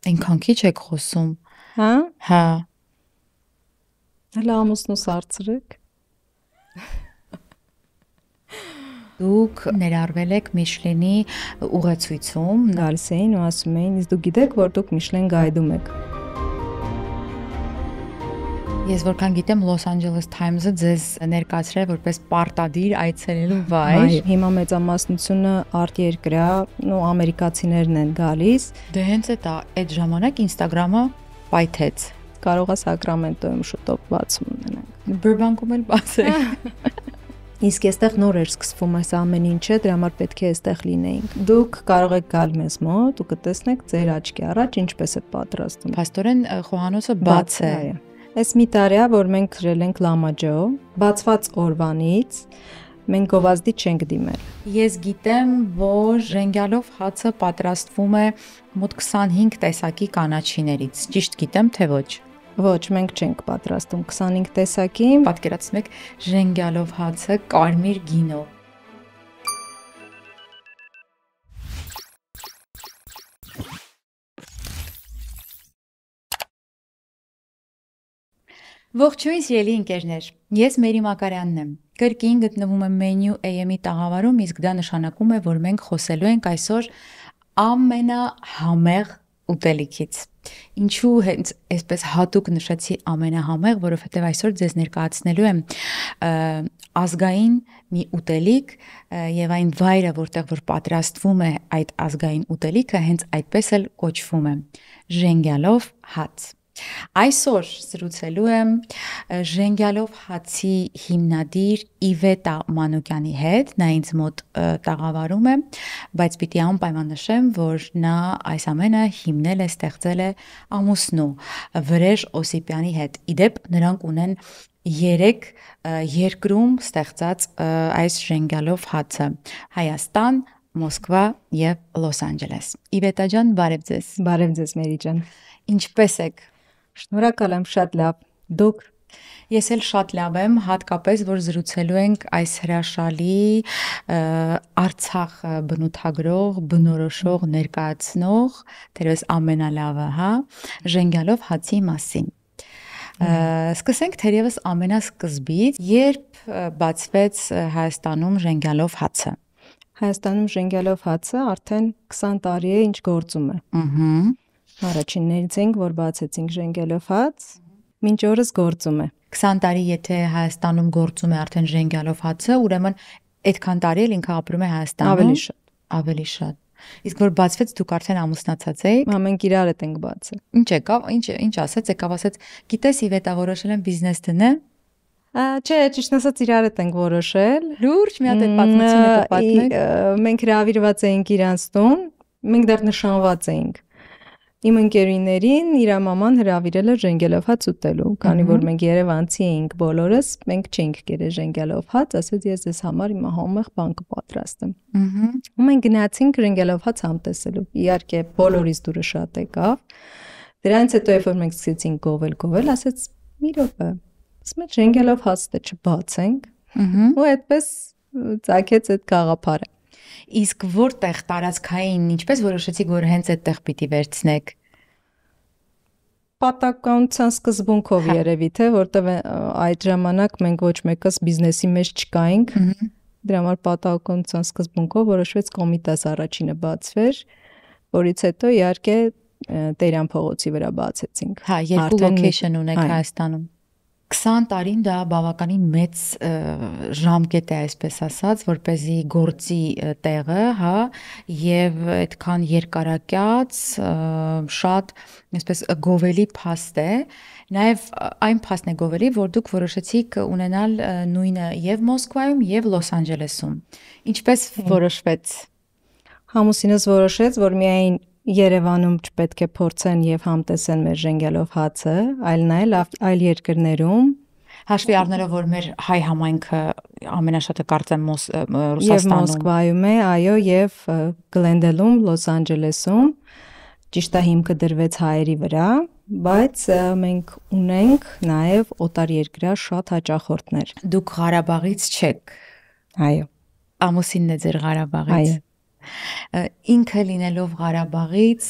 Այնքան քիչ եք խոսում։ Հա։ Հա։ Հələ ամուսնուս արծրեք։ Դուք ներառվել եք Միշլենի ուղեցույցում։ Գալիս էին ու ասում էին, իսկ դուք գիտեք, որ դուք Միշլեն գայդում եք։ Ես որքան գիտեմ, Los Angeles Times-ը ձեզ ներկայացրել որպես պարտադիր այցելելու վայր։ Հիմա մեծամասնությունը արտերկրյա ու ամերիկացիներն են գալիս։ Դե հենց այդ ժամանակ Instagram-ը պայթեց։ Կարող է Սակրամենտոյում շուտով բացում ունենանք։ Բրբանկում էլ բացեք։ Իսկ այստեղ նոր էր սկսվում այս ամեն ինչը, դրա համար պետք է այստեղ լինեինք։ Դուք կարող եք գալ մեզ մոտ ու կտեսնեք ձեր աչքի առաջ ինչպես է պատրաստում։ Փաստորեն խոհանոցը բաց է։ Այս մի տարի է, որ մենք գրել ենք Լամաջո, բացված օրվանից մենք գովազդի չենք դիմել։ Ես գիտեմ, որ ժենգյալով հացը պատրաստվում է մոտ 25 տեսակի կանաչիներից։ Ճիշտ գիտեմ, թե ոչ։ Ոչ, մենք չենք պատրաստում 25 տեսակի։ Պատկերացնեք ժենգյալով հացը կարմիր գինով։ Ողջույն սիրելի ընկերներ, ես Մերի Մակարյանն եմ։ Կրկին գտնվում եմ Menu AM-ի տաղավարում, իսկ դա նշանակում է, որ մենք խոսելու ենք այսօր ամենահամեղ ուտելիքից։ Ինչու հենց այսպես հատուկ նշեցի ամենահամեղ, որովհետև այսօր ձեզ ներկայացնելու եմ ազգային մի ուտելիք եւ այն վայրը, որտեղ որ պատրաստվում է այդ ազգային ուտելիքը, հենց այդպես էլ կոչվում է՝ ժենգյալով հաց։ Այսօր զրուցելու եմ ժենգյալով հացի հիմնադիր Իվետա Մանուկյանի հետ, նա ինձ մոտ տաղավարում է, բայց պիտի անպայման նշեմ, որ նա այս ամենը հիմնել է, ստեղծել է ամուսնու Վրեժ Օսիպյանի հետ։ Իդեպ նրանք ունեն 3 երկրում ստեղծած այս ժենգյալով հացը՝ Հայաստան, Մոսկվա եւ Լոս Անջելես։ Իվետա ջան, բարև ձեզ։ Բարև ձեզ, Մերի ջան։ Ինչպե՞ս եք։ Շնորհակալ եմ, շատ լավ։ Դուք։ Ես էլ շատ լավ եմ, հատկապես որ զրուցելու ենք այս հրաշալի Արցախը բնութագրող, բնորոշող, ներկայացնող, թերևս ամենալավը, հա, ժենգյալով հացի մասին։ Սկսենք թերևս ամենասկզբից, երբ բացվեց Հայաստանում ժենգյալով հացը։ Հայաստանում ժենգյալով հացը արդեն 20 տարի է ինչ գործում է։ Առաջիններից ենք, որ բացեցինք ժենգյալով հաց, մինչ օրս գործում է։ 20 տարի եթե Հայաստանում գործում է արդեն ժենգյալով հացը, ուրեմն այդքան տարի էլ ինքը ապրում է Հայաստանում։ Ավելի շատ։ Իսկ որ բացվեց դուք արդեն ամուսնացած եք։ Մենք իրար հետ ենք բացել։ Ինչ եկավ, ինչ ասեց, եկավ ասեց, գիտես Իվետա որոշել եմ բիզնես դնեմ։ Չէ, ճիշտ ասած իրար հետ ենք որոշել։ Լուրջ մի հատ այդ պատմությունը կպատմեք։ Մենք հրավիրված էինք իրանց տուն, մենք դեռ նշանված էինք։ Իմ ընկերուհիներին իր մաման հրավիրել է ժենգյալով հաց ուտելու, քանի որ մենք Երևանցի էինք բոլորս, մենք չէինք կերել ժենգյալով հաց, ասեց ես ձեզ համար իմ համեղ բան կպատրաստեմ։ Ու մենք գնացինք ժենգյալով հաց համտեսելու։ Իհարկե բոլորից դուրը շատ եկավ։ Դրանից հետո երբ որ մենք սկսեցինք գովել, ասեց՝ մի րոպե, ասում եմ ժենգյալով հացը չբացենք։ Ու այդպես ծագեց այդ գաղափարը։ Իսկ որտեղ տարածքային, ինչպես որոշեցիք, որ հենց այդտեղ պիտի վերցնեք։ Պատահականության սկզբունքով երևի թե, որտեղ այդ ժամանակ մենք ոչ մեկս բիզնեսի մեջ չկայինք։ Դրա համար պատահականության սկզբունքով որոշվեց Կոմիտաս առաջինը բացվեր, որից հետո իհարկե Տերյան փողոցի վրա բացեցինք։ Հա, երկու լոքեյշն ունեք Հայաստանում։ 20 տարին դա բավականին մեծ ժամկետ է, այսպես ասած, որպեսզի գործի տեղը, հա, եւ այդքան երկարակյաց, շատ, այսպես գովելի փաստ է, նաեւ այն փաստն է գովելի, որ դուք որոշեցիք ունենալ նույնը եւ Մոսկվայում եւ Լոս Անջելեսում։ Ինչպես որոշվեց։ Համուսինս որոշեց, որ միայն Երևանում չպետք է փորձեն եւ համտեսեն մեր ժենգյալով հացը, այլ նայել այլ երկրներում, հաշվի առնելով որ մեր հայ համայնքը ամենաշատը կարծեմ Ռուսաստանում եւ Մոսկվայում է, այո, եւ Գլենդելում, Լոս Անջելեսում, ճիշտ է հիմքը դրվեց հայերի վրա, բայց մենք ունենք նաեւ օտարերկրյա շատ հաճախորդներ։ Դուք Ղարաբաղից չեք։ Այո։ Ամուսինն է ձեր Ղարաբաղից։ Այո։ Ինքը լինելով Ղարաբաղից,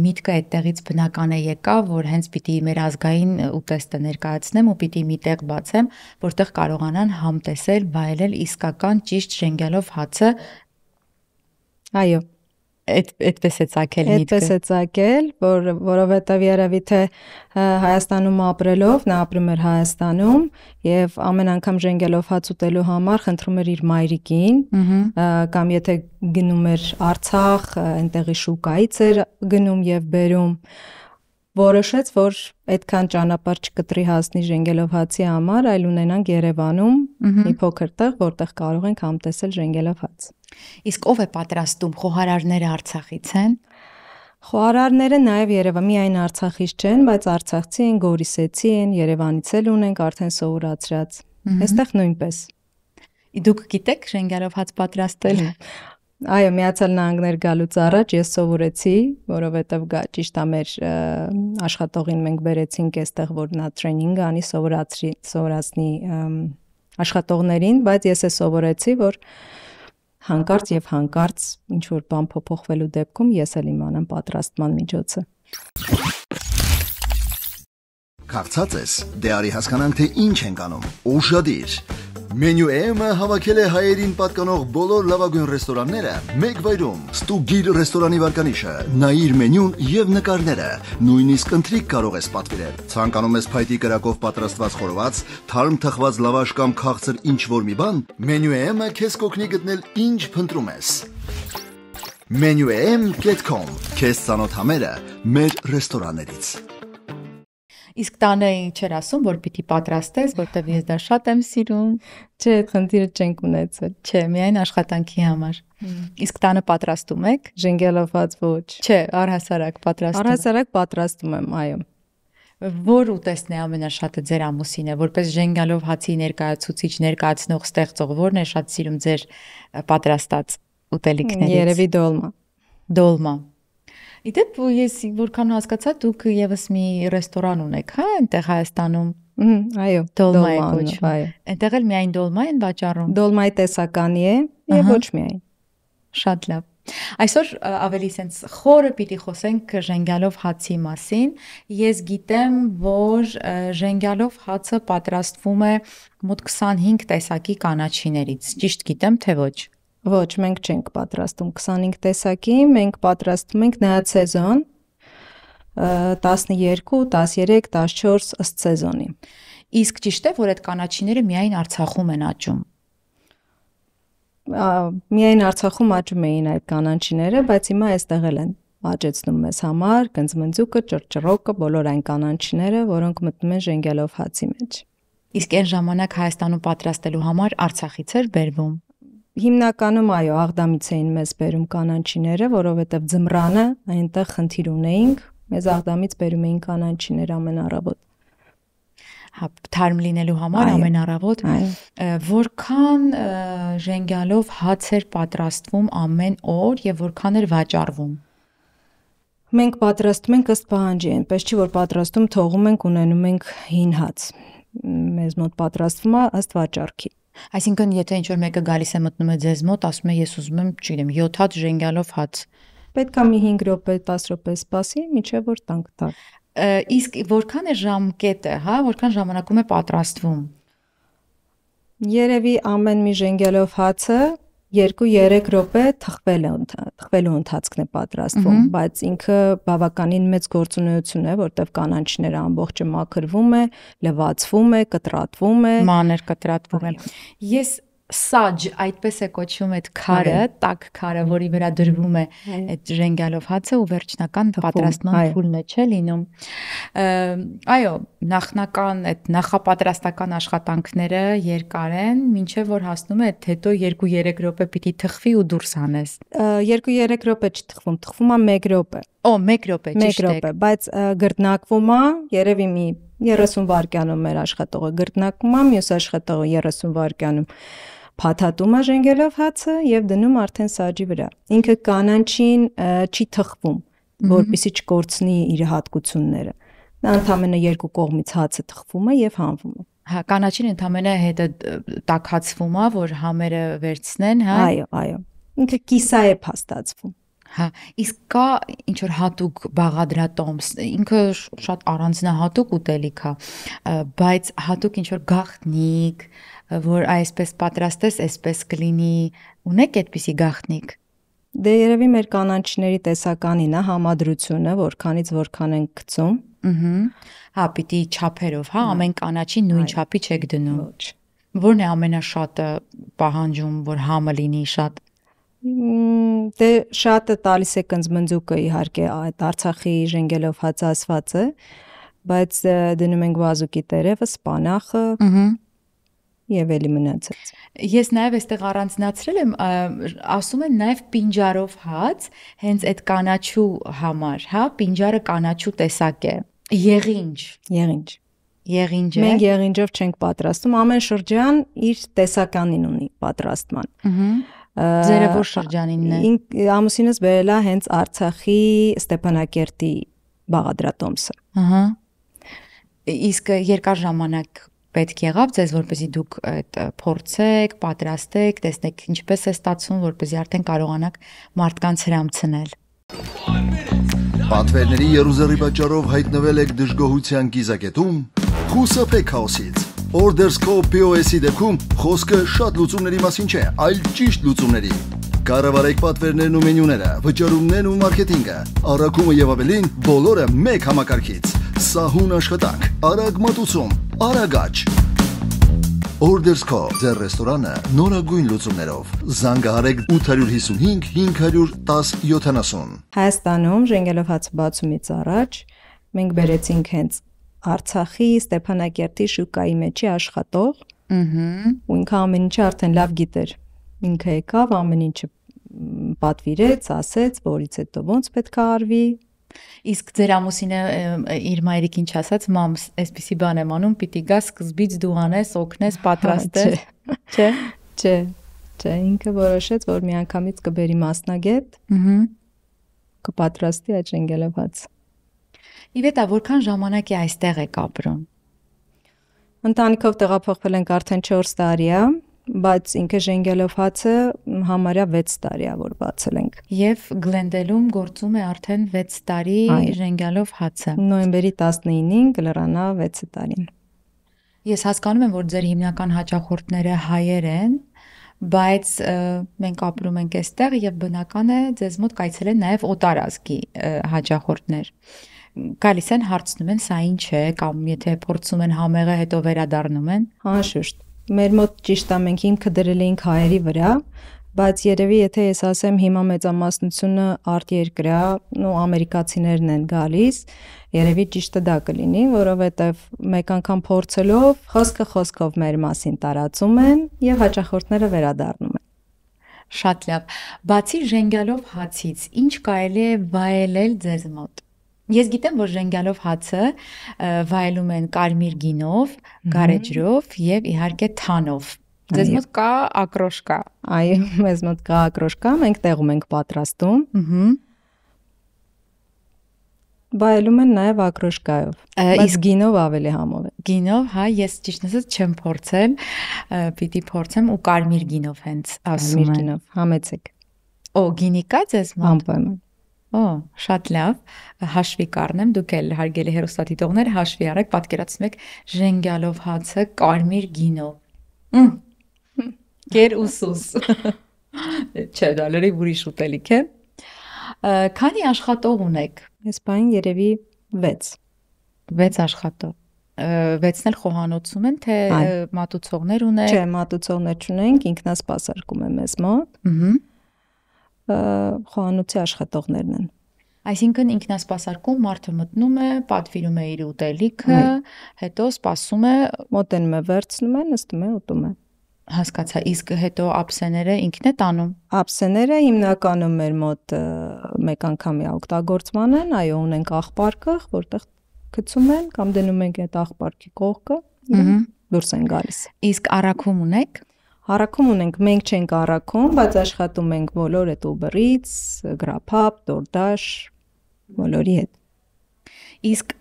միտքը այդտեղից բնական է եկավ, որ հենց պիտի մեր ազգային ուտեստը ներկայացնեմ ու պիտի մի տեղ բացեմ, որտեղ կարողանան համտեսել, վայելել իսկական ճիշտ ժենգյալով հացը։ Այո, Այդպես է ցակել միտքը։ այդպես է ցակել, որովհետև երևի թե Հայաստանում ապրելով, նա ապրում էր Հայաստանում եւ ամեն անգամ ժենգյալով հաց ուտելու համար խնդրում էր իր մայրիկին, կամ եթե գնում էր Արցախ, այնտեղի շուկայից էր գնում եւ բերում, որոշեց, որ այդքան ճանապարհ չկտրի հասնի ժենգյալով հացի համար, այլ ունենանք Երևանում մի փոքր տեղ, որտեղ կարող ենք համտեսել ժենգյալով հաց։ Իսկ ով է պատրաստում, խոհարարները Արցախից են։ Խոհարարները նաև Երևան, միայն Արցախից չեն, բայց արցախցի են, գորիսեցի են, Երևանից էլ ունենք արդեն սովորացրած։ Այստեղ նույնպես։ Դուք գիտեք ժենգյալով հաց պատրաստել։ Այո, Միացյալ Նահանգներ գալուց առաջ ես սովորեցի, որովհետև ճիշտ է մեր աշխատողին մենք բերեցինք այստեղ, որ նա տրեյնինգ անի, սովորացնի աշխատողներին, բայց ես է սովորեցի, որ հանկարծ եւ հանկարծ ինչ որ բան փոփոխվելու դեպքում ես էլ իմանամ պատրաստման միջոցը։ Քաղցած ես, դե արի հասկանանք թե ինչ ենք անում։ Ուշադիր։ Մենյու M-ը հավաքել է հայերին պատկանող բոլոր լավագույն ռեստորանները մեկ վայրում։ Ստուգիր ռեստորանի վարկանիշը, նայիր մենյուն եւ նկարները, նույնիսկ ընթրիք կարող ես պատվիրել։ Ցանկանում ես փայտի կրակով պատրաստված խորոված, թարմ թխված լավաշ կամ քաղցր ինչ-որ մի բան, Մենյու M-ը քեզ կօգնի գտնել ինչ փնտրում ես։ menuem.com Քեզ ծանոթ համերը մեր ռեստորաններից։ Իսկ տանը ինչ էր ասում, որ պիտի պատրաստես, որտեվ ես դա շատ եմ սիրում։ Չէ, այդ խնդիրը չենք ունեցել։ Չէ, միայն աշխատանքի համար։ Իսկ տանը պատրաստում եք։ Ժենգյալով հաց ոչ։ Չէ, առհասարակ պատրաստում։ Առհասարակ պատրաստում եմ, այո։ Որ ուտեստն է ամենաշատը ձեր ամուսինը, որպես ժենգյալով հացի ներկայացուցիչ, ներկայացնող, ստեղծող, որն է շատ սիրում ձեր պատրաստած ուտելիքներից։ Երևի դոլմա։ Դոլմա։ Իդեպ ես որքան հասկացա, դուք եւս մի ռեստորան ունեք, հա, այնտեղ Հայաստանում։ Այո, դոլմա է կոչվում։ այո։ Այնտեղ էլ միայն դոլմա են վաճառում։ Դոլմայի տեսականի է եւ ոչ միայն։ Շատ լավ։ Այսօր ավելի sense խորը պիտի խոսենք ժենգյալով հացի մասին։ Ես գիտեմ, որ ժենգյալով հացը պատրաստվում է մոտ 25 տեսակի կանաչիներից։ Ճիշտ գիտեմ, թե ոչ։ Ոչ, մենք չենք պատրաստում 25 տեսակի, մենք պատրաստում ենք նայած սեզոն 12, 13, 14 ըստ սեզոնի։ Իսկ ճիշտ է, որ այդ կանաչիները միայն Արցախում են աճում։ Միայն Արցախում աճում էին այդ կանաչիները, բայց հիմա այստեղ էլ են աճեցնում մեզ համար, գնձմնձուկը, ճռճռոկը, բոլոր այն կանաչիները, որոնք մտնում են ժենգյալով հացի մեջ։ Իսկ այն ժամանակ Հայաստանում պատրաստելու համար Արցախից էր բերվում։ Հիմնականում այո, Աղդամից էին մեզ բերում կանաչիները, որովհետև ձմռանը այնտեղ խնդիր ունեինք, մեզ Աղդամից բերում էին կանաչիներ ամեն առավոտ։ Հա, թարմ լինելու համար ամեն առավոտ։ Որքան ժենգյալով հաց էր պատրաստվում ամեն օր եւ որքան էր վաճառվում։ Մենք պատրաստում ենք ըստ պահանջի, այնպես չի որ պատրաստում թողում ենք, ունենում ենք հին հաց։ Մեզ մոտ պատրաստվում է ըստ վաճառքի։ Այսինքն, եթե ինչ-որ մեկը գալիս է մտնում է ձեզ մոտ, ասում է ես ուզում եմ, չգիտեմ, 7 հատ ժենգյալով հաց։ Պետք է մի 5 րոպե, 10 րոպե սպասի, մինչև որ տանք տա։ Իսկ որքան է ժամկետը, հա, որքան ժամանակում է պատրաստվում։ Երևի ամեն մի ժենգյալով հացը 2-3 րոպե թխվելու ընթացքն է պատրաստվում, բայց ինքը բավականին մեծ գործունեություն է, որտեղ կանաչիները ամբողջը մաքրվում է, լվացվում է, կտրատվում է, մանր կտրատվում է։ Ես սաջ, այդպես է կոչվում այդ քարը, տաք քարը, որի վրա դրվում է այդ ժենգյալով հացը ու վերջնական պատրաստման փուլն է, չէ՞ լինում։ Այո, նախնական այդ նախապատրաստական աշխատանքները երկար են, մինչև որ հասնում է հետո 2-3 րոպե պիտի թխվի ու դուրս հանես։ 2-3 րոպե չթխվում, թխվում է 1 րոպե։ Օ, 1 րոպե, ճիշտ է։ 1 րոպե, բայց գրտնակվում է երևի մի 30 վայրկյանում մեր աշխատողը գրտնակում է, մյուս աշխատողը 30 վայրկյանում փաթաթում է ժենգյալով հացը եւ դնում արդեն սաջի վրա։ Ինքը կանաչին չի թխվում, որպեսզի չկորցնի իր հատկությունները։ Նա ընդամենը երկու կողմից հացը թխվում է եւ հանվում է։ Հա, կանաչին ընդամենը հետը տաքացվում է, որ համերը վերցնեն, հա։ Այո, այո։ ինքը կիսա է փաստացվում։ Հա, իսկ կա ինչ որ հատուկ բաղադրատոմս, ինքը շատ առանձնահատուկ ուտելիք է, բայց հատուկ ինչ որ գաղտնիք, որ այսպես պատրաստես, այսպես կլինի, ունեք այդպիսի գաղտնիք։ Դե երևի մեր կանանչիների տեսականին է համադրությունը, որքանից որքան են գցում։ Հա, պիտի չափերով, հա, ամեն կանաչի նույն չափի չեք դնում։ Ոչ։ Որն է ամենաշատը պահանջում, որ համը լինի շատ։ Դե շատը տալիս է կնձմնձուկը իհարկե այդ Արցախի ժենգելով հաց ասվածը, բայց դնում ենք վազուկի տերևը, սպանախը եւ էլի մնացած։ Ես նաև այստեղ առանձնացրել եմ, ասում են նաև պինջարով հաց, հենց այդ կանաչու համար, հա, պինջարը կանաչու տեսակ է։ Եղինջ։ Եղինջ է։ Մենք եղինջով չենք պատրաստում, ամեն շրջան իր տեսականին ունի պատրաստման։ Ձերը որ շրջանինն է։ Ամուսինս բերել է հենց Արցախի Ստեփանակերտի բաղադրատոմսը։ Ահա։ Իսկ երկար ժամանակ պետք եղավ ձեզ, որպեսզի դուք այդ փորձեք, պատրաստեք, տեսնեք ինչպես է ստացվում, որպեսզի արդեն կարողանաք մարդկանց հրամցնել։ Պատվերների երուզերի պատճառով հայտնվել եք դժգոհության կիզակետում, խուսափեք քաոսից։ Ordersco POS-ի դեպքում խոսքը շատ լուծումների մասին չէ, այլ ճիշտ լուծումների։ Կառավարեք պատվերներն ու մենյուները, վճարումներն ու մարքեթինգը, առաքումը եւ ավելին, բոլորը մեկ համակարգից։ Սահուն աշխատանք, արագ մատուցում, արագաճ։ Ordersco ձեր ռեստորանը նորագույն լուծումներով։ Զանգահարեք 855 510 70։ Հայաստանում ժենգելով հաց բացումից առաջ մենք բերեցինք հենց Արցախի Ստեփանակերտի շուկայի մեջի աշխատող, ու ինքը ամեն ինչը արդեն լավ գիտեր։ Ինքը եկավ, ամեն ինչը պատվիրեց, ասեց, որից հետո ոնց պետք է արվի։ Իսկ ձեր ամուսինը իր մայրիկին չասաց, մամ, այսպիսի բան եմ անում, պիտի գա սկզբից դու անես, օգնես, պատրաստես։ Չէ։ Չէ, ինքը որոշեց, որ միանգամից կբերի մասնագետ, կպատրաստի այդ ժենգելով հաց։ Իվետա, որքան ժամանակ է այստեղ եք ապրում։ Ընտանիքով տեղափոխվել ենք արդեն 4 տարի է, բայց ինքը ժենգելով հացը համարյա 6 տարի է, որ բացել ենք։ Եվ Գլենդելում գործում է արդեն 6 տարի ժենգալով հացը։ Նոյեմբերի 19-ին կլրանա 6 տարին։ Ես հասկանում եմ, որ ձեր հիմնական հաճախորդները հայեր են, բայց մենք ապրում ենք այստեղ եւ բնական է ձեզ մոտ կայցելեն նաեւ օտարազգի հաճախորդներ։ Գալիս են հարցնում են, սա ինչ է, կամ եթե փորձում են համեղը, հետո վերադառնում են։ Անշուշտ։ Մեր մոտ ճիշտ է, մենք հիմքը դրել էինք հայերի վրա, բայց երևի եթե ես ասեմ հիմա մեծամասնությունը արտերկրյա, ամերիկացիներն են գալիս, երևի ճիշտը դա կլինի, որովհետև մեկ անգամ փորձելով խոսքով մեր մասին տարածում են եւ հաճախորդները վերադառնում են։ Շատ լավ։ Բացի ժենգալով հացից, ինչ կարելի է վայելել ձեզ մոտ։ Ես գիտեմ, որ ժենգալով հացը վայելում են կարմիր գինով, գարեջրով եւ իհարկե թանով։ Ձեզ մոտ կա ակրոշկա։ Այո, մեզ մոտ կա ակրոշկա, մենք տեղում ենք պատրաստում։ Վայելում են նաեւ ակրոշկայով, բայց գինով ավելի համով է։ Գինով, հա, ես ճիշտ ասած չեմ փորձել, պիտի փորձեմ ու կարմիր գինով հենց ասում են։ Կարմիր գինով, համեցեք։ Օ, գինի կա ձեզ մոտ։ Անպայման։ Օ, շատ լավ, հաշվի կառնեմ, դուք էլ հարգելի հեռուստադիտողներ հաշվի առեք, պատկերացնում եք ժենգալով հացը կարմիր գինով։ Գեր ուսուս։ Չէ, դա լրիվ ուրիշ ուտելիք է։ Քանի աշխատող ունեք։ Այս բան երևի 6։ 6 աշխատող։ 6-ն էլ խոհանոցում են, թե մատուցողներ ունեք։ Չէ, մատուցողներ չունենք, ինքնասպասարկում է մեզ մոտ։ Խոհանոցի աշխատողներն են։ Այսինքն ինքնասպասարկում մարդը մտնում է, պատվիրում է իր ուտելիքը, հետո սպասում է, մոտենում է, վերցնում է, նստում է, ուտում է։ Հասկացա, իսկ հետո ափսեները ինքն է տանում։ Ափսեները հիմնականում մեր մոտ մեկ անգամյա օգտագործման են, այո, ունենք աղբարկը, որտեղ գցում են կամ դնում ենք այդ աղբարկի կողքը, դուրս են գալիս։ Իսկ առաքում ունեք։ Առաքում ունենք, մենք չենք առաքում, բայց աշխատում ենք բոլոր այդ Uber-ից, Grubhub, DoorDash, բոլորի հետ։ Իսկ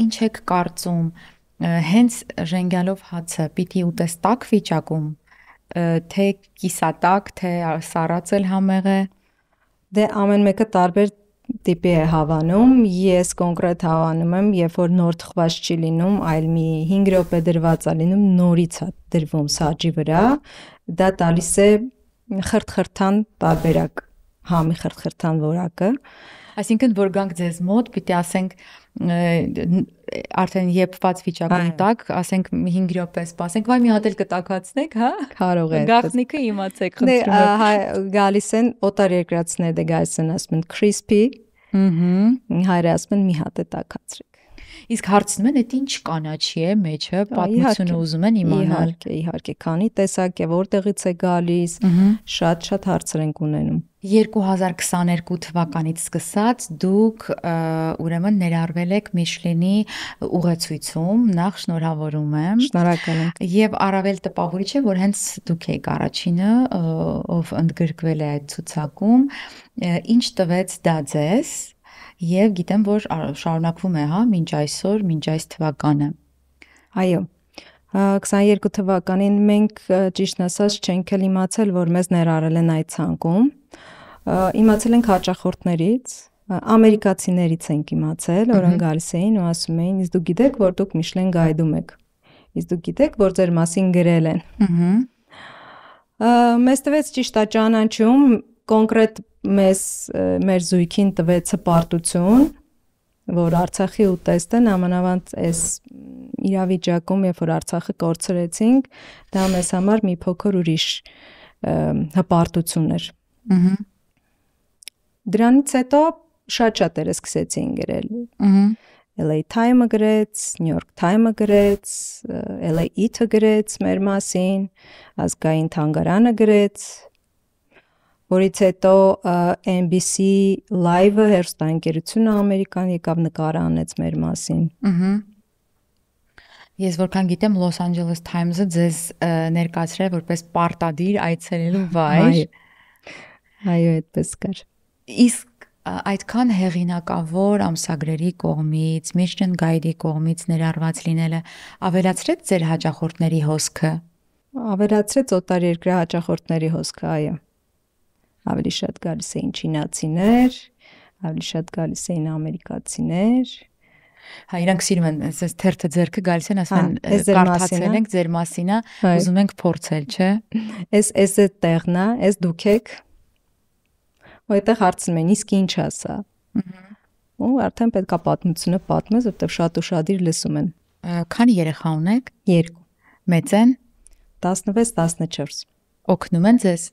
ինչ եք կարծում, հենց ժենգալով հացը պիտի ուտես տաք վիճակում, թե կիսատակ, թե սառած էլ համեղ է։ Դե ամեն մեկը տարբեր տիպի է հավանում, ես կոնկրետ հավանում եմ, երբ որ նոր թխված չի լինում, այլ մի 5 րոպե դրված է լինում, նորից է դրվում սաջի վրա, դա տալիս է խրթխրթան տարբերակ, համի խրթխրթան որակը։ Այսինքն որ գանք ձեզ մոտ, պիտի ասենք արդեն եփված վիճակում տակ, ասենք 5 րոպե սպասենք, վայ մի հատ էլ կտակացնեք, հա։ Կարող է։ Գաղտնիքը իմացեք, խնդրում եմ։ Գալիս են օտարերկրացիները դե գալիս են ասում են crispy, հայրը ասում են մի հատ է տակացրեք։ Իսկ հարցնում են, այդ ինչ կանաչի է մեջը, պատմությունը ուզում են իմանալ։ Իհարկե, քանի տեսակ է, որտեղից է գալիս, շատ հարցեր ենք ունենում։ 2022 թվականից սկսած դուք ուրեմն ներառվել եք Միշլինի ուղեցույցում, նախ շնորհավորում եմ։ Շնորհակալ եմ։ Եվ առավել տպավորիչ է, որ հենց դուք եք առաջինը, ով ընդգրկվել է այդ ցուցակում, ինչ տվեց դա ձեզ։ Եվ գիտեմ, որ շարունակվում է, հա, մինչ այսօր, մինչ այս թվականը։ Այո։ 22 թվականին մենք ճիշտ ասած չենք էլ իմացել, որ մեզ ներառել են այդ ցանկում։ Իմացել ենք հաճախորդներից, ամերիկացիներից ենք իմացել, որոնք գալիս էին ու ասում էին, իսկ դուք գիտեք, որ դուք Միշլեն գայդում եք։ Իսկ դուք գիտեք, որ ձեր մասին գրել են։ Մեզ տվեց ճիշտ է ճանաչում, կոնկրետ մեր զույգին տվեց հպարտություն, որ Արցախի ուտեստն ամանավանդ այս իրավիճակում, երբ որ Արցախը կորցրեցինք, դա մեզ համար մի փոքր ուրիշ հպարտություն էր։ Դրանից հետո շատ-շատերը սկսեցին գրել։ LA Time-ը գրեց, New York Time-ը գրեց, LA It-ը գրեց մեր մասին, Ազգային թանգարանը գրեց, որից հետո NBC Live-ը հեռուստաընկերությունը ամերիկան եկավ նկար անեց մեր մասին։ Ես որքան գիտեմ Los Angeles Times-ը ձեզ ներկայացրել որպես պարտադիր այցելելու վայր։ Այո, այդպես կար։ Իսկ այդքան հեղինակավոր ամսագրերի կողմից, Michelin Guide-ի կողմից ներառված լինելը ավելացրեց ձեր հաճախորդների հոսքը։ Ավելացրեց օտարերկրյա հաճախորդների հոսքը, այո։ Ավելի շատ գալիս էին չինացիներ, ավելի շատ գալիս էին ամերիկացիներ։ Հա, իրանք սիրում են, այս թերթը ձեռքը գալիս են, ասում են, կարդացել ենք ձեր մասինա, ուզում ենք փորձել, չէ։ Էս է տեղն է, էս դուք եք։ Այդտեղ հարցնում են, իսկ ինչ է սա։ Ու արդեն պետք է պատմությունը պատմես, որտեղ շատ ուշադիր լսում են։ Քանի երեխա ունեք։ 2։ Մեծ են։ 16-14։ Օգնում են ձեզ։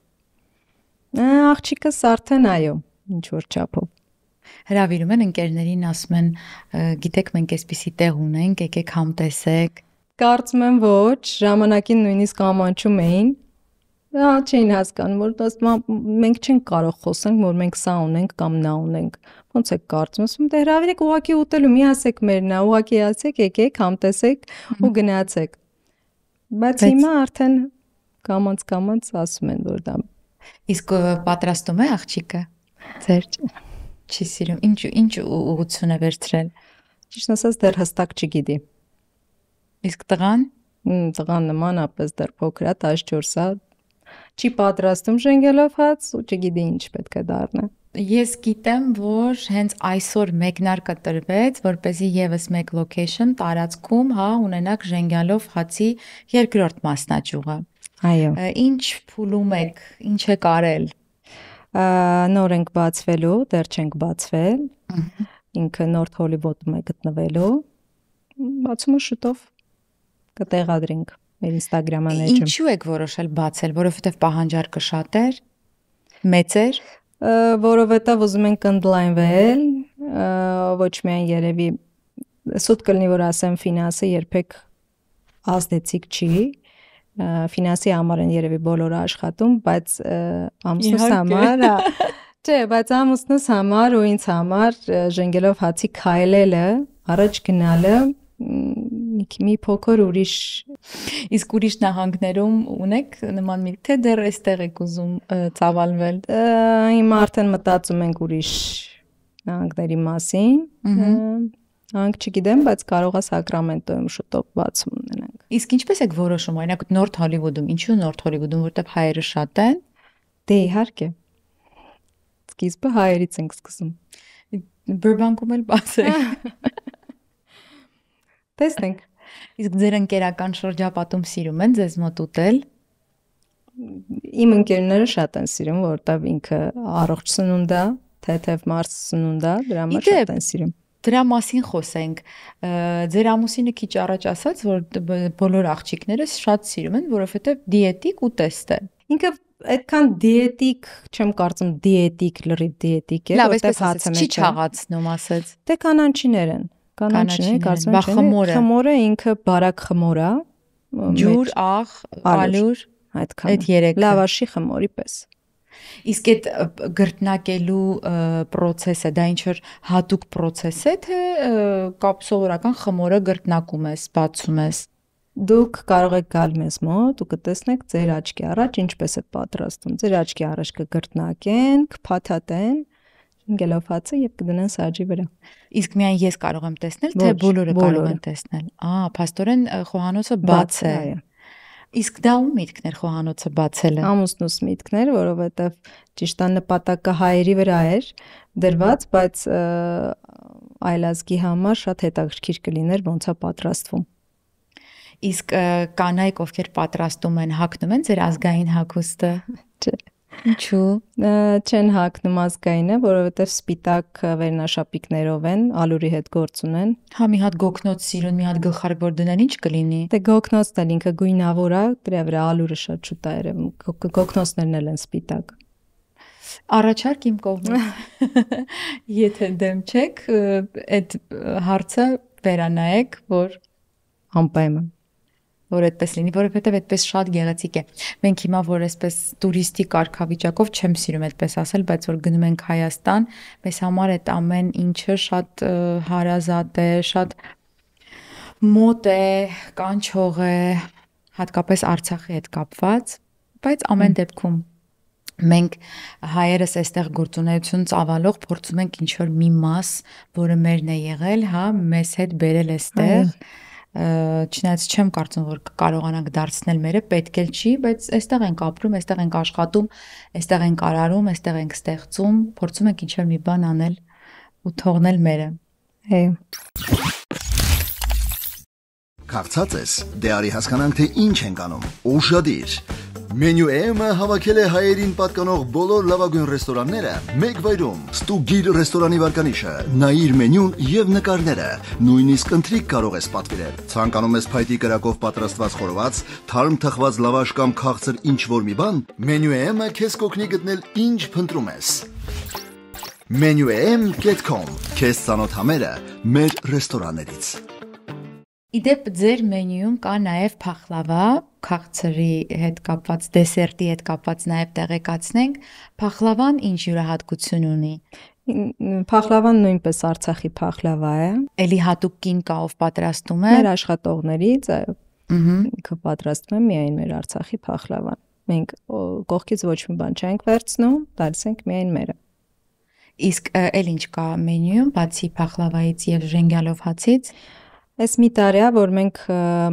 Աղջիկս արդեն այո, ինչ որ չափով։ Հրավիրում են ընկերներին, ասում են, գիտեք, մենք այսպիսի տեղ ունենք, եկեք համտեսեք։ Կարծում եմ ոչ, ժամանակին նույնիսկ ամանչում էին։ Դա չէին հասկանում, որ մենք չենք կարող խոսենք, որ մենք սա ունենք կամ նա ունենք։ Ոնց է կարծում, ասում դե հրավիրեք ուղակի ուտելու, մի ասեք մերն է, ուղակի ասեք, եկեք, համտեսեք ու գնացեք։ Բայց հիմա արդեն կամաց ասում են, որ դա։ Իսկ պատրաստում է աղջիկը։ Ձեր չի սիրում։ Ինչ ուղղություն է վերցրել։ Ճիշտ ասած դեռ հստակ չգիտի։ Իսկ տղան։ Տղան նմանապես դեռ փոքր է, 14-ա, չի պատրաստում ժենգելով հաց ու չգիտի ինչ պետք է դառնա։ Ես գիտեմ, որ հենց այսօր մեկնարկը տրվեց, որպեսզի եւս մեկ location տարածքում, հա, ունենաք ժենգալով հացի երկրորդ մասնաճյուղը։ Այո։ Ինչ փուլում եք, ինչ եք արել։ Նոր ենք բացվելու, դեռ չենք բացվել։ Ինքը North Hollywood-ում է գտնվելու։ Բացումը շուտով կտեղադրենք մեր Instagram-ան էջում։ Ինչու եք որոշել բացել, որովհետև պահանջարկը շատ էր, մեծ էր, որովհետև ուզում ենք ընդլայնվել, ոչ միայն երևի սուտ կլինի որ ասեմ ֆինանսը երբեք ազդեցիկ չի, ֆինանսի համար են երևի բոլորը աշխատում, բայց ամուսնուս համար, չէ, բայց ամուսնուս համար ու ինձ համար ժենգելով հացի քայլելը, առաջ գնալը մի փոքր ուրիշ։ Իսկ ուրիշ նահանգներում ունեք նման միտք, թե դեռ այստեղ եք ուզում ծավալվել։ Հիմա արդեն մտածում ենք ուրիշ նահանգների մասին։ Հանք չգիտեմ, բայց կարող է Սակրամենտոյում շուտով բացում ունենանք։ Իսկ ինչպես եք որոշում, օրինակ Նորթ Հոլիվուդում, ինչու Նորթ Հոլիվուդում, որտեղ հայերը շատ են։ Դե իհարկե։ Սկիզբը հայերից ենք սկսում։ Բրբանկում էլ բաց է։ Տեսնենք։ Իսկ ձեր ընկերական շրջապատում սիրում են ձեզ մոտ ուտել։ Իմ ընկերները շատ են սիրում, որտեղ ինքը առողջ սնունդ է, թեթև մարդ սնունդ է, դրա համար շատ են սիրում։ Դրա մասին խոսենք։ Ձեր ամուսինը քիչ առաջ ասաց, որ բոլոր աղջիկները շատ սիրում են, որովհետև դիետիկ ուտեստ է։ Ինքը այդքան դիետիկ, չեմ կարծում դիետիկ, լրիվ դիետիկ է, որտեղ հացը չի չաղացնում, ասեց։ Դե կանանչիներ են։ Կանանչիներ, կարծում եմ, խմորը ինքը բարակ խմոր է։ Ջուր, աղ, ալյուր, այդքան։ Այդ երեքը։ Լավաշի խմորի պես։ Իսկ այդ գրտնակելու process-ը, դա ինչ որ հատուկ process է, թե սովորական խմորը գրտնակում ես, բացում ես։ Դուք կարող եք գալ մեզ մոտ ու կտեսնեք ձեր աչքի առաջ ինչպես է պատրաստում։ Ձեր աչքի առաջ կգրտնակեն, կփաթաթեն, գելոֆացը եւ կդնեն սաջի վրա։ Իսկ միայն ես կարող եմ տեսնել, թե բոլորը կարող են տեսնել։ Փաստորեն խոհանոցը բաց է։ Իսկ դա ում միտքն էր խոհանոցը բացելը։ Ամուսնուս միտքն էր, որովհետև ճիշտ նպատակը հայերի վրա էր դրված, բայց այլազգի համար շատ հետաքրքիր կլիներ ոնց է պատրաստվում։ Իսկ կանայք, ովքեր պատրաստում են, հագնում են ձեր ազգային հագուստը։ Չէ։ Ինչու։ Չեն հագնում ազգայինը, որովհետև սպիտակ վերնաշապիկներով են, ալուրի հետ գործ ունեն։ Հա մի հատ գոգնոց սիրուն, մի հատ գլխարկոր դնեն, ինչ կլինի։ Դե գոգնոցն էլ ինքը գույնավոր է, դրա վրա ալուրը շատ շուտ է երևում։ Գոգնոցներն էլ են սպիտակ։ Առաջարկ իմ կողմից։ Եթե դեմ չեք, այդ հարցը վերանայեք, որ անպայման որ այդպես լինի, որովհետև այդպես շատ գեղեցիկ է։ Մենք հիմա որ այսպես տուրիստի կարգավիճակով չեմ սիրում այդպես ասել, բայց որ գնում ենք Հայաստան, մեզ համար այդ ամեն ինչը շատ հարազատ է, շատ մոտ է, կանչող է, հատկապես Արցախի հետ կապված, բայց ամեն դեպքում մենք հայերս այստեղ գործունեություն ծավալող փորձում ենք ինչ որ մի մաս, որը մերն է եղել, հա, մեզ հետ բերել այստեղ։ Չնայած չեմ կարծում, որ կարողանանք դարձնել մերը, պետք էլ չի, բայց այստեղ ենք ապրում, այստեղ ենք աշխատում, այստեղ ենք արարում, այստեղ ենք ստեղծում, փորձում ենք ինչ-որ մի բան անել ու թողնել մերը։ Հե։ Կարծած ես, դե արի հասկանանք, թե ինչ ենք անում։ Ուշադիր։ Մենյու M-ը հավաքել է հայերին պատկանող բոլոր լավագույն ռեստորանները մեկ վայրում։ Ստուգիր ռեստորանի վարկանիշը, նայիր մենյուն եւ նկարները, նույնիսկ ընթրիք կարող ես պատվիրել։ Ցանկանում ես փայտի կրակով պատրաստված խորոված, թարմ թխված լավաշ կամ քաղցր ինչ-որ մի բան, Մենյու M-ը քեզ կօգնի գտնել ինչ փնտրում ես։ menuem.com Քեզ ծանոթ համերը մեր ռեստորաններից։ Իդեպ ձեր մենյուում կա նաև փախլավա, քաղցրի հետ կապված, դեսերտի հետ կապված նաև տեղեկացնենք, փախլավան ինչ յուրահատկություն ունի։ Փախլավան նույնպես Արցախի փախլավա է։ Էլի հատուկ կին կա, ով պատրաստում է։ Մեր աշխատողներից, այո։ Ինքը պատրաստում է միայն մեր Արցախի փախլավան։ Մենք կողքից ոչ մի բան չենք վերցնում, տալիս ենք միայն մերը։ Իսկ էլ ինչ կա մենյուում, բացի փախլավայից եւ ժենգյալով հացից։ Այս մի տարի է, որ մենք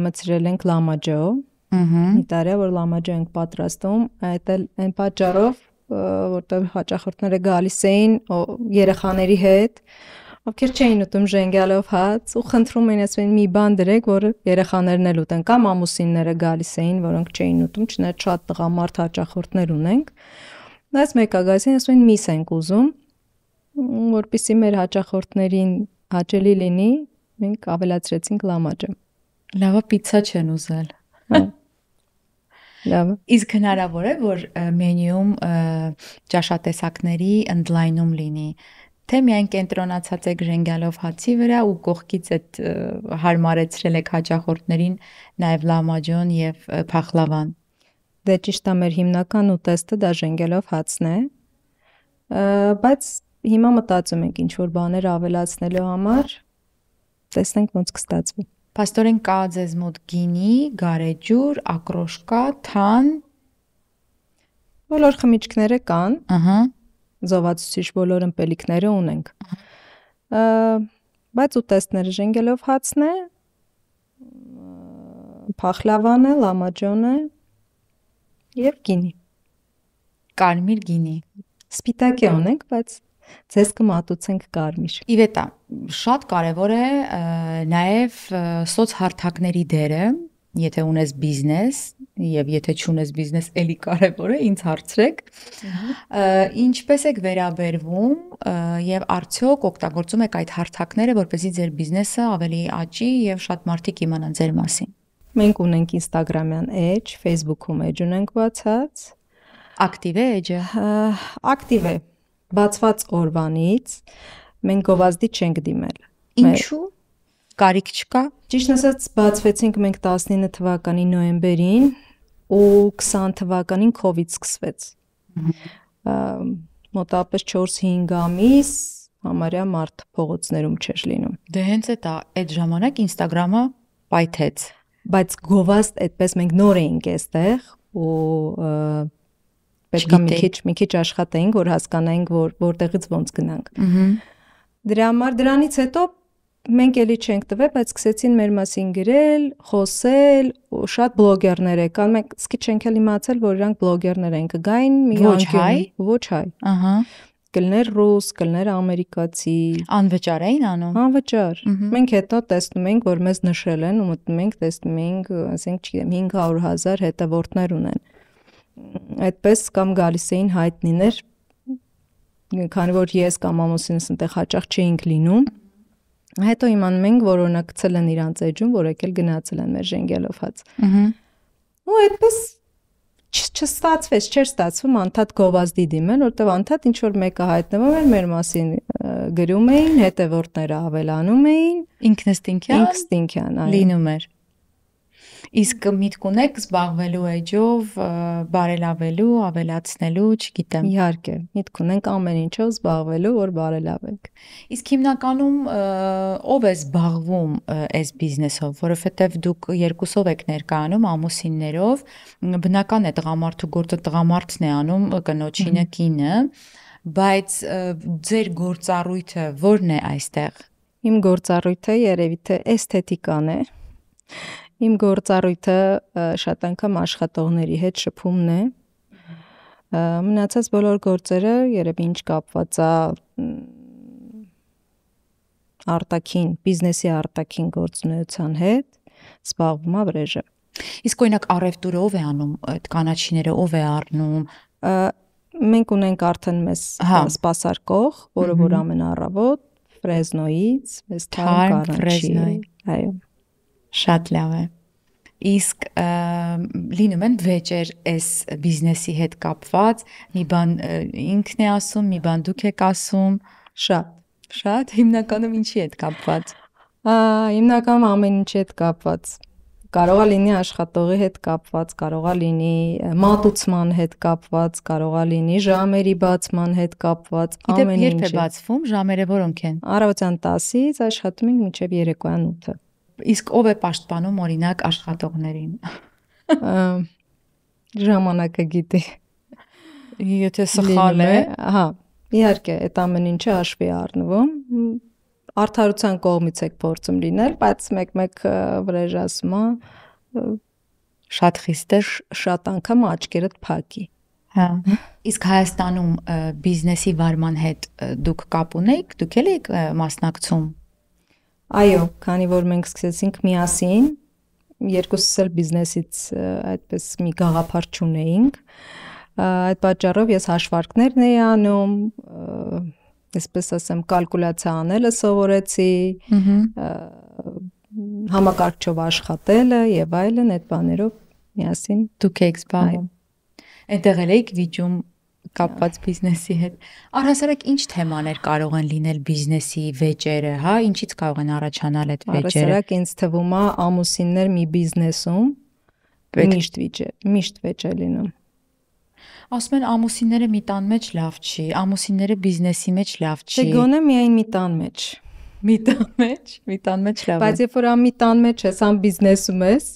մտցրել ենք լամաջո։ Մի տարի է, որ լամաջո ենք պատրաստում, այդ էլ այն պատճառով, որտեղ հաճախորդները գալիս էին երեխաների հետ, ովքեր չէին ուտում ժենգյալով հաց, ու խնդրում էին ասում մի բան դրեք, որ երեխաներն էլ ուտեն, կամ ամուսինները գալիս էին, որոնք չէին ուտում, չնայած շատ տղամարդ հաճախորդներ ունենք։ Բայց մեկը գալիս էին, ասում են միս ենք ուզում, որպեսզի մեր հաճախորդներին հաճելի լինի, մենք ավելացրեցինք լամաջը։ Լավա պիցցա չեն ուզել։ Լավ։ Իսկ հնարավոր է, որ մենյուում ճաշատեսակների ընդլայնում լինի, թե միայն կենտրոնացած եք ժենգյալով հացի վրա ու կողքից այդ հարմարեցրել եք հաճախորդներին նաև լամաջոն եւ փախլավան։ Դե ճիշտ է, մեր հիմնական ուտեստը դա ժենգյալով հացն է, բայց հիմա մտածում ենք ինչ որ բաներ ավելացնելու համար, տեսնենք ոնց կստացվի։ Փաստորեն կա ձեզ մոտ գինի, գարեջուր, ակրոշկա, թան, բոլոր խմիչքները կան, զովացուցիչ բոլոր ըմպելիքները ունենք։ Բայց ուտեստները ժենգյալով հացն է, փախլավանը, լամաջոնը եւ գինի։ Կարմիր գինի։ Սպիտակի ունենք, բայց ձեզ կմատուցենք կարմիր։ Իվետա, շատ կարևոր է նաև սոցհարթակների դերը, եթե ունես բիզնես եւ եթե չունես բիզնես, էլի կարևոր է, ինձ հարցրեք։ Ինչպես եք վերաբերվում եւ արդյոք օգտագործում եք այդ հարթակները, որպեսզի ձեր բիզնեսը ավելի աճի եւ շատ մարդիկ իմանան ձեր մասին։ Մենք ունենք Instagram-յան էջ, Facebook-ում էջ ունենք բացած։ Ակտիվ է էջը։ Ակտիվ է։ Բացված օրվանից մենք գովազդի չենք դիմել։ Ինչու՞։ Կարիք չկա։ Ճիշտ ասած, բացվեցինք մենք 19 թվականի նոյեմբերին ու 20 թվականին COVID սկսվեց։ Մոտավորապես 4-5 ամիս համարյա մարդ փողոցներում չէր լինում։ Դե հենց այդ ժամանակ Instagram-ը պայթեց։ Բայց գովազդ այդպես մենք նոր էինք այստեղ ու պետք է մի քիչ աշխատեինք, որ հասկանայինք, որտեղից ոնց գնանք։ Դրա համար դրանից հետո մենք էլի չենք տվել, բայց սկսեցին մեր մասին գրել, խոսել, ու շատ բլոգերներ եկան։ Մենք սկի չենք էլ իմացել, որ իրանք բլոգերներ են, կգային մի անկյուն, ոչ հայ։ Ահա։ Կլներ ռուս, կլներ ամերիկացի։ Անվճար էին անում։ Անվճար։ Մենք հետո տեսնում ենք, որ մեզ նշել են ու մտնում ենք, տեսնում ենք, ասենք, չգիտեմ, 500,000 հետևորդներ ունեն։ Այդպես կամ գալիս էին հայտնիներ, քանի որ ես կամ ամուսինս այնտեղ հաճախ չէինք լինում։ Հետո իմանում ենք, որ օրինակ գցել են իրանց էջում, որ եկել գնացել են մեր ժենգելով հաց։ Ու այդպես չստացվեց, չէր ստացվում անդադ գովազդի դիմել, որտեղ անդադ ինչ որ մեկը հայտնվում էր մեր մասին գրում էին, հետևորդները ավելանում էին, ինքնստինքյան լինում էր։ Իսկ միտք ունեք զբաղվելու էջով, բարելավելու, ավելացնելու, չգիտեմ։ Իհարկե, միտք ունենք ամեն ինչով զբաղվելու, որ բարելավենք։ Իսկ հիմնականում ով է զբաղվում այս բիզնեսով, որովհետև դուք երկուսով եք ներկայանում ամուսիններով, բնական է տղամարդու գործը տղամարդն է անում, կնոջինը կինը, բայց ձեր գործառույթը ո՞րն է այստեղ։ Իմ գործառույթը երևի թե էսթետիկան է։ Իմ գործառույթը շատ անգամ աշխատողների հետ շփումն է։ Մնացած բոլոր գործերը երևի ինչ կապված է արտաքին, բիզնեսի արտաքին գործունեության հետ, զբաղվում է վրեժը։ Իսկ օրինակ առևտուրը ով է անում, այդ կանաչիները ով է առնում։ Մենք ունենք արդեն մեզ սպասարկող, որը որ ամեն առավոտ Ֆրեզնոից, մեզ թարմ կանաչի։ Այո։ Շատ լավ է։ Իսկ լինում են վեճեր այս բիզնեսի հետ կապված, մի բան ինքն է ասում, մի բան դուք եք ասում, շատ հիմնականում ինչի հետ կապված։ Հիմնականում ամեն ինչի հետ կապված։ Կարող է լինի աշխատողի հետ կապված, կարող է լինի մատուցման հետ կապված, կարող է լինի ժամերի բացման հետ կապված, ամեն ինչ։ Երբ է բացվում, ժամերը որոնք են։ Առավոտյան 10-ից աշխատում ենք մինչև երեկոյան 8-ը։ Իսկ ով է պաշտպանում օրինակ աշխատողներին։ Ժամանակը գիտի։ Եթե սխալ է, հա, իհարկե, այդ ամեն ինչը հաշվի առնվում։ Արդարության կողմից եք փորձում լինել, բայց մեկ-մեկ վրեժ ասում է շատ խիստ է, շատ անգամ աչքերդ փակի։ Հա։ Իսկ Հայաստանում բիզնեսի վարման հետ դուք կապ ունեք, դուք էլ եք մասնակցում։ Այո, քանի որ մենք սկսեցինք միասին, երկուսս էլ բիզնեսից այդպես մի գաղափար չունեինք, այդ պատճառով ես հաշվարկներն էի անում, այսպես ասեմ, կալկուլյացիա անելը սովորեցի, համակարգչով աշխատելը եւ այլն, այդ բաներով միասին դուք եք զբաղվում։ Այնտեղ էլ եք վիճում կապված բիզնեսի հետ։ Առհասարակ ինչ թեմաներ կարող են լինել բիզնեսի վեճերը, հա, ինչից կարող են առաջանալ այդ վեճերը։ Առհասարակ ինձ թվում է ամուսիններ մի բիզնեսում միշտ վեճ է լինում։ Ասում են ամուսինները մի տան մեջ լավ չի, ամուսինները բիզնեսի մեջ լավ չի։ Դե գոնե միայն մի տան մեջ։ Մի տան մեջ լավ է։ Բայց երբ որ մի տան մեջ ես, ամ բիզնեսում ես,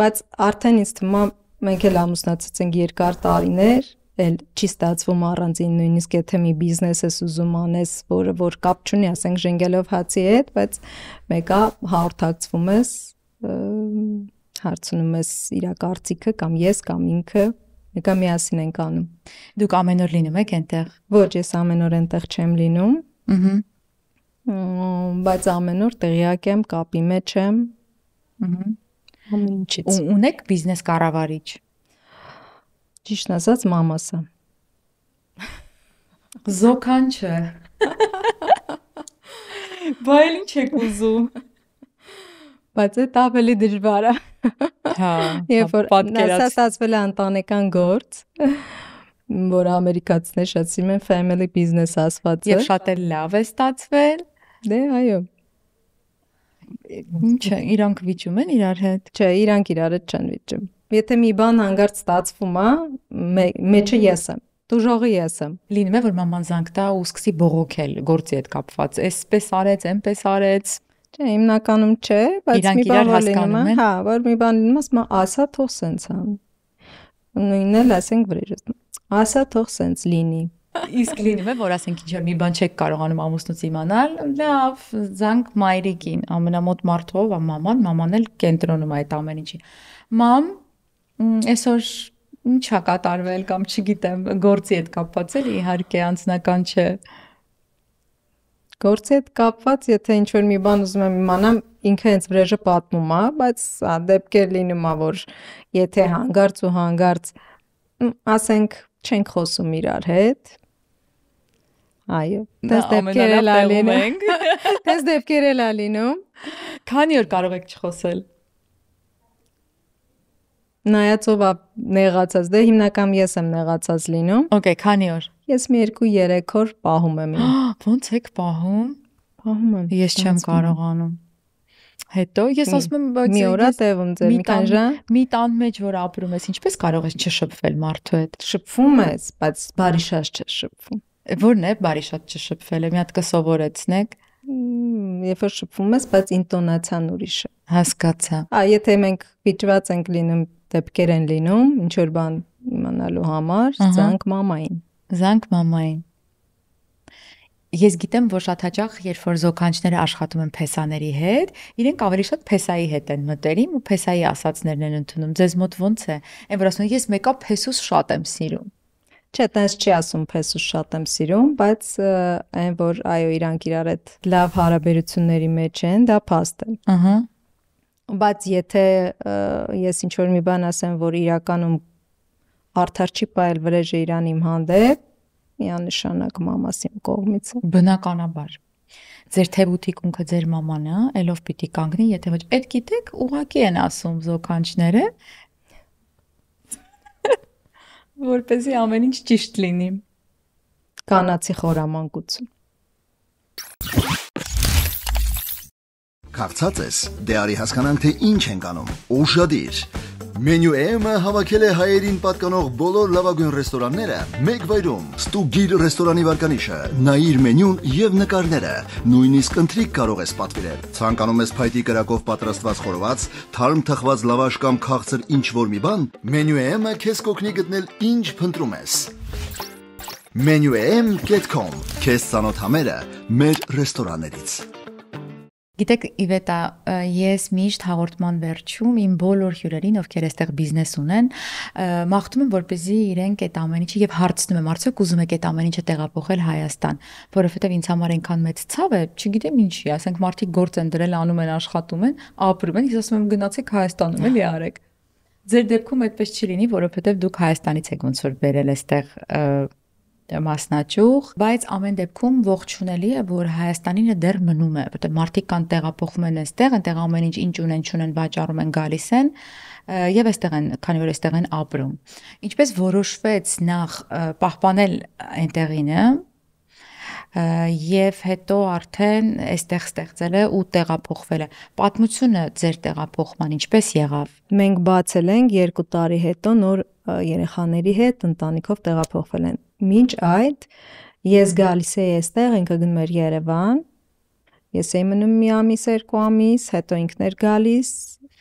բայց արդեն ինձ թվում է մենք էլ ամուսնացած ենք երկար տարիներ, էլ չի ստացվում առանձին նույնիսկ եթե մի բիզնես ես ուզում անես, որը որ կապ չունի, ասենք ժենգելով հացի հետ, բայց մեկը հաղորդակցվում ես Հարցնում ես իր կարծիքը կամ ես կամ ինքը, եկա միասին ենք անում։ Դուք ամեն օր լինում եք այնտեղ։ Ոչ, ես ամեն օր այնտեղ չեմ լինում։ Ահա։ Բայց ամեն օր տեղյակ եմ, կապի մեջ եմ։ Ահա։ Ամեն ինչից։ Ունեք բիզնես կառավարիչ։ Ճիշտ ասած, մամասը։ Զոքան չէ։ Բայց ինչ եք ուզում։ Բայց այդ ավելի դժվար է։ Հա, Երբ որ ստացվել է ընտանեկան գործ, որ ամերիկացիներ շատ սիրում են family business ասվածը։ Եվ շատ էլ լավ է ստացվել։ Դե, այո։ Ինչը իրանք վիճում են իրար հետ։ Չէ, իրանք իրար հետ չեն վիճում։ Եթե մի բան հանգարց ստացվում է, մեջը ես եմ։ Դուժողը ես եմ։ Լինում է որ մաման զանգ տա ու սկսի բողոքել գործի հետ կապված։ Էսպես արեց, այնպես արեց։ Չէ, հիմնականում չէ, բայց մի բան որ լինում է, հա, որ մի բան լինում է, ասում ասա թող սենց ան։ Նույնն էլ ասենք վրեժս։ Ասա թող սենց լինի։ Իսկ լինում է որ ասենք ինչ մի բան չեք կարողանում ամուսնուց իմանալ, լավ, զանգ մայրիկին, ամենամոտ մարդով, մաման էլ կենտրոնում է այդ ամեն ինչի։ Մամ, այսօր ինչա կատարվել կամ չգիտեմ, գործի հետ կապված էլ իհարկե անձնական չէ։ Գործի հետ կապված, եթե ինչ-որ մի բան ուզում եմ իմանամ, ինքը հենց վրեժը պատմում է, բայց դեպքեր լինում է, որ եթե հանգարց ասենք չենք խոսում իրար հետ։ Այո, դες դեպքեր էլ ալինում։ Դες դեպքեր էլ ալինում։ Քանի օր կարող եք չխոսել։ Նայածով նեղացած, դե հիմնական ես եմ նեղացած լինում։ Okay, քանի օր։ Ես մի 2-3 օր պահում եմ։ Ոնց եք պահում։ Պահում եմ։ Ես չեմ կարողանում։ Հետո ես ասում եմ, բայց մի օր է տևում ձեր մի քանի ժամ։ Մի տան մեջ որ ապրում ես, ինչպես կարող ես չշփվել մարդու հետ։ Շփվում ես, բայց բարի շատ չես շփվում։ Որն է բարի շատ չշփվելը, մի հատ կսովորեցնեք։ Երբ որ շփվում ես, բայց ինտոնացիան ուրիշ է։ Հասկացա։ Եթե մենք վիճված ենք լինում, դեպքեր են լինում, ինչ որ բան իմանալու համար, զանգ մամային։ Զանգ մամային։ Ես գիտեմ, որ շատ հաճախ, երբ որ զոքանչները աշխատում են փեսաների հետ, իրենք ավելի շատ փեսայի հետ են մտերիմ ու փեսայի ասածներն են ընդունում։ Ձեզ մոտ ոնց է։ Այն որ ասում են, ես մեկա փեսուս շատ եմ սիրում։ Չէ, տես չի ասում փեսուս շատ եմ սիրում, բայց այն որ այո, իրանք իրար հետ լավ հարաբերությունների մեջ են, դա փաստ է։ Ահա։ Բայց եթե ես ինչ որ մի բան ասեմ, որ իրականում արդար չի պայել վրեժը իրան իմ հանդեպ, միանշանակ մամաս իմ կողմից է։ Բնականաբար։ Ձեր թեբութիկունքը ձեր մաման է, ելով պիտի կանգնի, եթե ոչ այդ գիտեք, ուղակի են ասում զոքանչները, որպեսզի ամեն ինչ ճիշտ լինի։ Կանացի խորամանկություն։ Կարծած ես, դե արի հասկանանք թե ինչ ենք անում։ Ուշադիր։ Մենյու M-ը հավաքել է հայերին պատկանող բոլոր լավագույն ռեստորանները մեկ վայրում։ Ստուգիր ռեստորանի վարկանիշը, նայիր մենյուն եւ նկարները, նույնիսկ ընթրիք կարող ես պատվիրել։ Ցանկանում ես փայտի կրակով պատրաստված խորոված, թարմ թխված լավաշ կամ քաղցր ինչ-որ մի բան, Մենյու M-ը քեզ կօգնի գտնել ինչ փնտրում ես։ menuem.com Քեզ ծանոթ համերը մեր ռեստորաններից։ Գիտեք, Իվետա, ես միշտ հաղորդման վերջում իմ բոլոր հյուրերին, ովքեր այստեղ բիզնես ունեն, մաղթում եմ, որպեսզի իրենք այդ ամեն ինչը եւ հարցնում եմ, արդյոք ուզում եք այդ ամեն ինչը տեղափոխել Հայաստան, որովհետեւ ինձ համար այնքան մեծ ցավ է, չգիտեմ ինչի, ասենք մարդիկ գործ են դրել, անում են, աշխատում են, ապրում են, ես ասում եմ գնացեք Հայաստանում, էլի արեք։ Ձեր դեպքում այդպես չի լինի, որովհետեւ դուք Հայաստանից եք ոնց որ բերել այստեղ մասնաճյուղ, բայց ամեն դեպքում ողջունելի է, որ Հայաստանինը դեռ մնում է, որտեղ մարդիկ կան տեղափոխվում են այստեղ, այնտեղ ամեն ինչ ունեն, չունեն, վաճառում են, գալիս են եւ այստեղ են, քանի որ այստեղ են ապրում։ Ինչպես որոշվեց նախ պահպանել այնտեղինը եւ հետո արդեն այստեղ ստեղծել է ու տեղափոխվել է։ Պատմությունը ձեր տեղափոխման ինչպես եղավ։ Մենք բացել ենք 2 տարի հետո նոր երեխաների հետ ընտանիքով տեղափոխվել են։ Մինչ այդ ես գալիս էի այստեղ, ինքը գնում էր Երևան։ Ես էի մնում մի ամիս, 2 ամիս, հետո ինքն էր գալիս։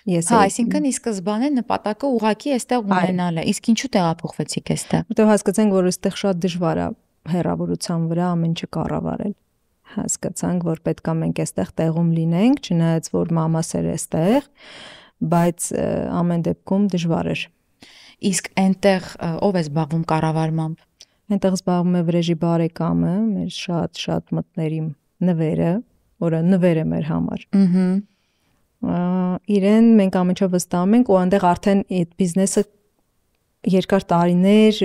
Հա, այսինքն ի սկզբանե նպատակը ուղղակի այստեղ ունենալ է։ Իսկ ինչու տեղափոխվեցիք այստեղ։ Որտեղ հասկացանք, որ այստեղ շատ դժվար է հեռավորության վրա ամեն ինչ կառավարել։ Հասկացանք, որ պետք է մենք այստեղ տեղում լինենք, չնայած որ մամաս էր այստեղ, բայց ամեն դեպքում դժվար էր։ Իսկ այնտեղ ով է զբաղվում կառավարմամբ։ Այնտեղ զբաղվում է Վրեժի բարեկամը, մեր շատ մտներիմ նվերը, որը նվեր է մեր համար։ Իրեն մենք ամենջով վստահում ենք ու այնտեղ արդեն այդ բիզնեսը երկար տարիներ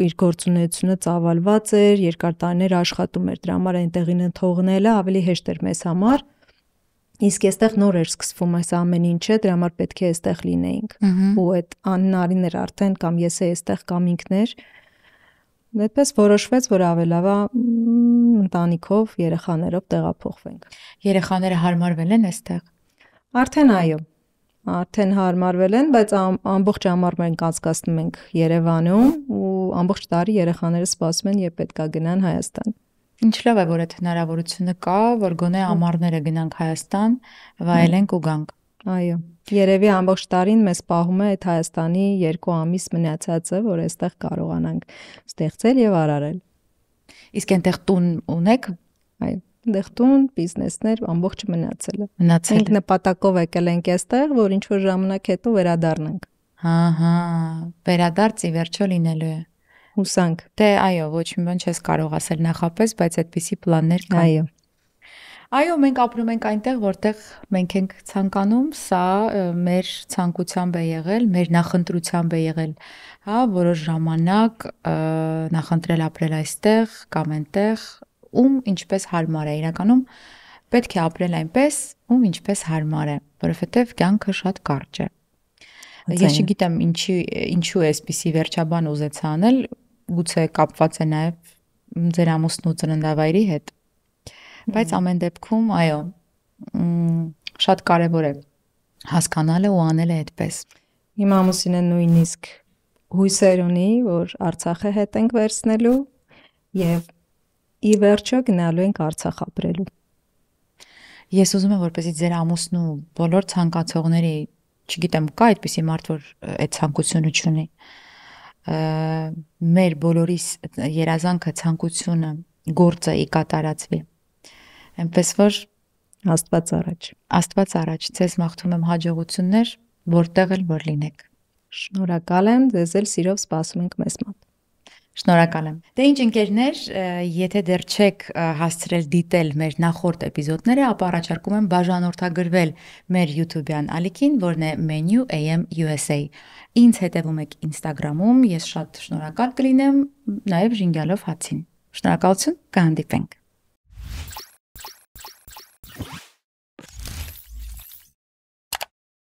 իր գործունեությունը ծավալված էր, երկար տարիներ աշխատում էր, դրա համար այնտեղին թողնելը ավելի հեշտ էր մեզ համար։ Իսկ այստեղ նոր էր սկսվում այս ամեն ինչը, դրա համար պետք է այստեղ լինեինք։ Ու այդ աննարին էր արդեն կամ ես էի այստեղ կամ ինքն էր։ Այդպես որոշվեց, որ ավելավա ընտանիքով, երեխաներով տեղափոխվենք։ Երեխաները հարմարվել են այստեղ։ Արդեն այո։ Արդեն հարմարվել են, բայց ամբողջ ամառ մենք անցկացնում ենք Երևանում ու ամբողջ տարի երեխաները սպասում են, երբ պետք է գնան Հայաստան։ Ինչ լավ է, որ այդ հնարավորությունը կա, որ գոնե ամառները գնանք Հայաստան, վայելենք ու գանք։ Այո։ Երևի ամբողջ տարին մեզ պահում է այդ Հայաստանի 2 ամիս մնացածը, որ այստեղ կարողանանք ստեղծել եւ արարել։ Իսկ այնտեղ տուն ունեք։ Այո, այնտեղ տուն, բիզնեսներ, ամբողջը մնացել է։ Մենք նպատակով եկել ենք այստեղ, որ ինչ որ ժամանակ հետո վերադառնանք։ Ահա, վերադարձի վերջո լինելու է։ Հուսանք։ Դե այո, ոչ մի բան չես կարող ասել նախապես, բայց այդպիսի պլաններ կան։ Այո։ Այո, մենք ապրում ենք այնտեղ, որտեղ մենք ենք ցանկանում, սա մեր ցանկությամբ է եղել, մեր նախընտրությամբ է եղել, հա, որոշ ժամանակ նախընտրել ապրել այստեղ կամ այնտեղ, ում ինչպես հարմար է, իրականում պետք է ապրել այնպես, ում ինչպես հարմար է, որովհետև կյանքը շատ կարճ է։ Ես չգիտեմ ինչու է այսպիսի վերջաբան ուզեց անել, գուցե կապված է նաև ձեր ամուսնու ծննդավայրի հետ։ Բայց ամեն դեպքում, այո, շատ կարևոր է հասկանալը ու անելը այդպես։ Իմ ամուսինը նույնիսկ հույսեր ունի, որ Արցախը հետ ենք վերցնելու եւ ի վերջո գնալու ենք Արցախ ապրելու։ Ես ուզում եմ, որպեսզի ձեր ամուսնու բոլոր ցանկացողների, չգիտեմ, կա այդպիսի մարդ, որ այդ ցանկությունը չունի։ Մեր բոլորիս երազանքը, ցանկությունը, գործը ի կատարածվի։ Այնպես որ Աստված առաջ։ Աստված առաջ, ձեզ մաղթում եմ հաջողություններ, որտեղ էլ որ լինեք։ Շնորհակալ եմ, ձեզ էլ սիրով սպասում ենք մեզ մոտ։ Շնորհակալ եմ։ Դե ինչ ընկերներ, եթե դեռ չեք հասցրել դիտել մեր նախորդ էպիզոդները, ապա առաջարկում եմ բաժանորդագրվել մեր YouTube-յան ալիքին, որն է Menu AM USA։ Ինձ հետևում եք Instagram-ում, ես շատ շնորհակալ կլինեմ նաև ժինգյալով հացին։ Շնորհակալություն, կհանդիպենք։